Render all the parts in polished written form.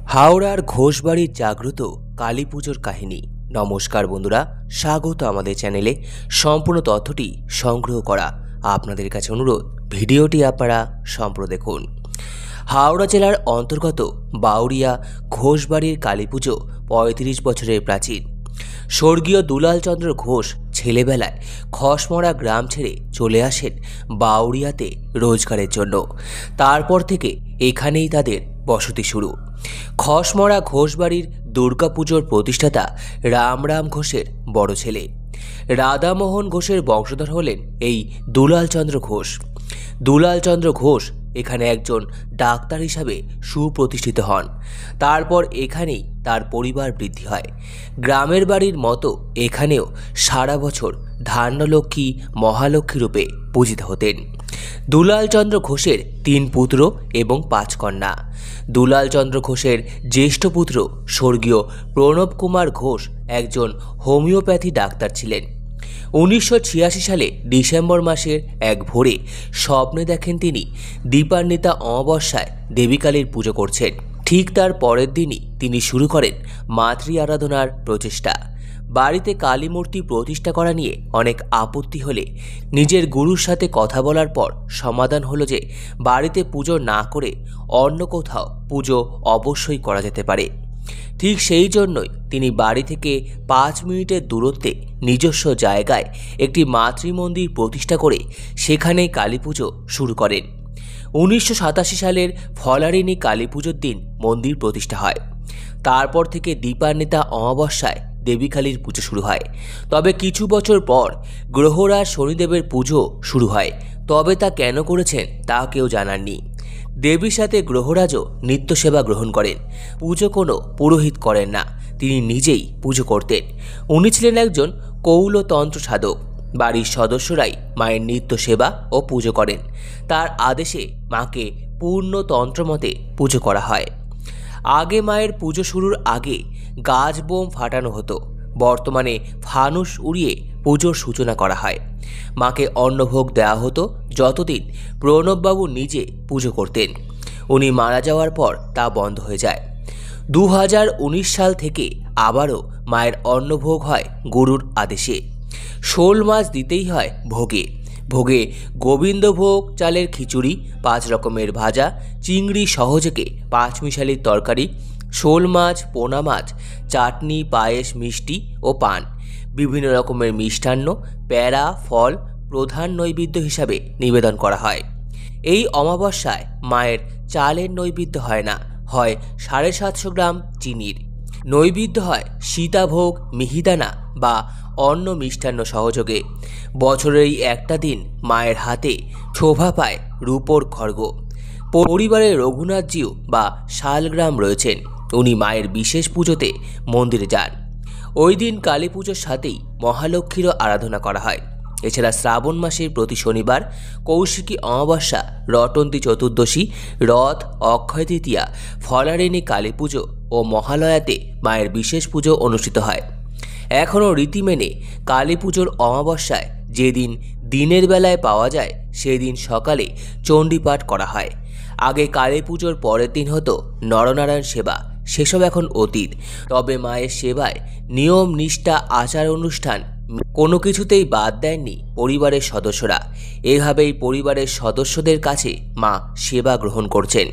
হাওড়ার ঘোষবাড়ির জাগ্রত কালী পুজোর কাহিনী। নমস্কার বন্ধুরা, স্বাগত আমাদের চ্যানেলে। সম্পূর্ণ তথ্যটি সংগ্রহ করা আপনাদের কাছে অনুরোধ, ভিডিওটি আপনারা সম্পূর্ণ দেখুন। হাওড়া জেলার অন্তর্গত বাউরিয়া ঘোষবাড়ির কালী পুজো ৩৫ বছরের প্রাচীন। স্বর্গীয় দুলাল চন্দ্র ঘোষ ছেলেবেলায় খসমরা গ্রাম ছেড়ে চলে আসেন বাউরিয়াতে রোজগারের জন্য। তারপর থেকে এখানেই তাদের বসতি শুরু। খসমরা ঘোষবাড়ির দুর্গাপুজোর প্রতিষ্ঠাতা রামরাম ঘোষের বড় ছেলে। রাধামোহন ঘোষের বংশধর হলেন এই দুলাল চন্দ্র ঘোষ। দুলাল চন্দ্র ঘোষ এখানে একজন ডাক্তার হিসাবে সুপ্রতিষ্ঠিত হন। তারপর এখানেই তার পরিবার বৃদ্ধি হয়। গ্রামের বাড়ির মতো এখানেও সারা বছর ধান্যলক্ষ্মী মহালক্ষ্মী রূপে পূজিত হতেন। দুলাল চন্দ্র ঘোষের ৩ পুত্র এবং ৫ কন্যা। দুলাল চন্দ্র ঘোষের জ্যেষ্ঠ পুত্র স্বর্গীয় প্রণব কুমার ঘোষ একজন হোমিওপ্যাথি ডাক্তার ছিলেন। ১৯৮৬ সালে ডিসেম্বর মাসের এক ভোরে স্বপ্নে দেখেন তিনি দীপান্বিতা অমাবস্যায় দেবীকালীর পুজো করছেন। ঠিক তার পরের দিনই তিনি শুরু করেন মাতৃ আরাধনার প্রচেষ্টা। বাড়িতে কালী মূর্তি প্রতিষ্ঠা করা নিয়ে অনেক আপত্তি হলে নিজের গুরুর সাথে কথা বলার পর সমাধান হলো যে বাড়িতে পুজো না করে অন্য কোথাও পুজো অবশ্যই করা যেতে পারে। ঠিক সেই জন্যই তিনি বাড়ি থেকে ৫ মিনিটের দূরত্বে নিজস্ব জায়গায় একটি মাতৃমন্দির প্রতিষ্ঠা করে সেখানেই কালী পুজো শুরু করেন। ১৯৮৭ সালের ফলারিনী কালী পুজোর দিন মন্দির প্রতিষ্ঠা হয়। তারপর থেকে দীপান্বিতা অমাবস্যায় দেবীকালীর পুজো শুরু হয়। তবে কিছু বছর পর গ্রহরাজ শনিদেবের পুজো শুরু হয়। তবে তা কেন করেছেন তা কেউ জানাননি। দেবীর সাথে গ্রহরাজও নিত্য সেবা গ্রহণ করেন। পুজো কোনো পুরোহিত করেন না, তিনি নিজেই পুজো করতেন। উনি ছিলেন একজন কৌলতন্ত্র সাধক। বাড়ির সদস্যরাই মায়ের নিত্য সেবা ও পুজো করেন। তার আদেশে মাকে পূর্ণ তন্ত্রমতে পুজো করা হয়। আগে মায়ের পুজো শুরুর আগে গাছ বোম ফাটানো হতো। বর্তমানে ফানুস উড়িয়ে পুজোর সূচনা করা হয়। মাকে অন্নভোগ দেওয়া হতো যতদিন প্রণববাবু নিজে পুজো করতেন। উনি মারা যাওয়ার পর তা বন্ধ হয়ে যায়। ২০১৯ সাল থেকে আবারও মায়ের অন্নভোগ হয় গুরুর আদেশে। শোল মাছ দিতেই হয় ভোগে। ভোগে গোবিন্দভোগ চালের খিচুড়ি, ৫ রকমের ভাজা, চিংড়ি সহযোগে ৫ মিশালির তরকারি, শোল মাছ, পোনা মাছ, চাটনি, পায়েস, মিষ্টি ও পান, বিভিন্ন রকমের মিষ্টান্ন, প্যারা, ফল প্রধান নৈবেদ্য হিসাবে নিবেদন করা হয়। এই অমাবস্যায় মায়ের চালের নৈবেদ্য হয় না, হয় ৭৫০ গ্রাম চিনির। নৈবেদ্য হয় সীতাভোগ, মিহিদানা বা অন্য মিষ্টান্ন সহযোগে। বছরের এই একটা দিন মায়ের হাতে শোভা পায় রূপোর খড়গ। পরিবারে রঘুনাথজিউ বা শালগ্রাম রয়েছেন। উনি মায়ের বিশেষ পুজোতে মন্দিরে যান। ওই দিন কালী পুজোর সাথেই মহালক্ষ্মীরও আরাধনা করা হয়। এছাড়া শ্রাবণ মাসের প্রতি শনিবার, কৌশিকী অমাবস্যা, রটন্তী চতুর্দশী, রথ, অক্ষয় তৃতীয়া, ফলারিনী কালী পুজো ও মহালয়াতে মায়ের বিশেষ পুজো অনুষ্ঠিত হয়। এখনও রীতি মেনে কালী পুজোর অমাবস্যায় যেদিন দিনের বেলায় পাওয়া যায় সেদিন সকালে চণ্ডীপাঠ করা হয়। আগে কালী পুজোর পরের দিন হতো নরনারায়ণ সেবা, সেসব এখন অতীত। তবে মায়ের সেবায় নিয়ম, নিষ্ঠা, আচার অনুষ্ঠান কোনো কিছুতেই বাদ দেননি পরিবারের সদস্যরা। এভাবেই পরিবারের সদস্যদের কাছে মা সেবা গ্রহণ করছেন।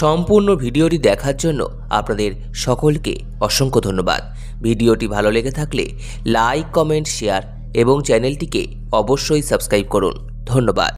সম্পূর্ণ ভিডিওটি দেখার জন্য আপনাদের সকলকে অসংখ্য ধন্যবাদ। ভিডিওটি ভালো লেগে থাকলে লাইক, কমেন্ট, শেয়ার এবং চ্যানেলটিকে অবশ্যই সাবস্ক্রাইব করুন। ধন্যবাদ।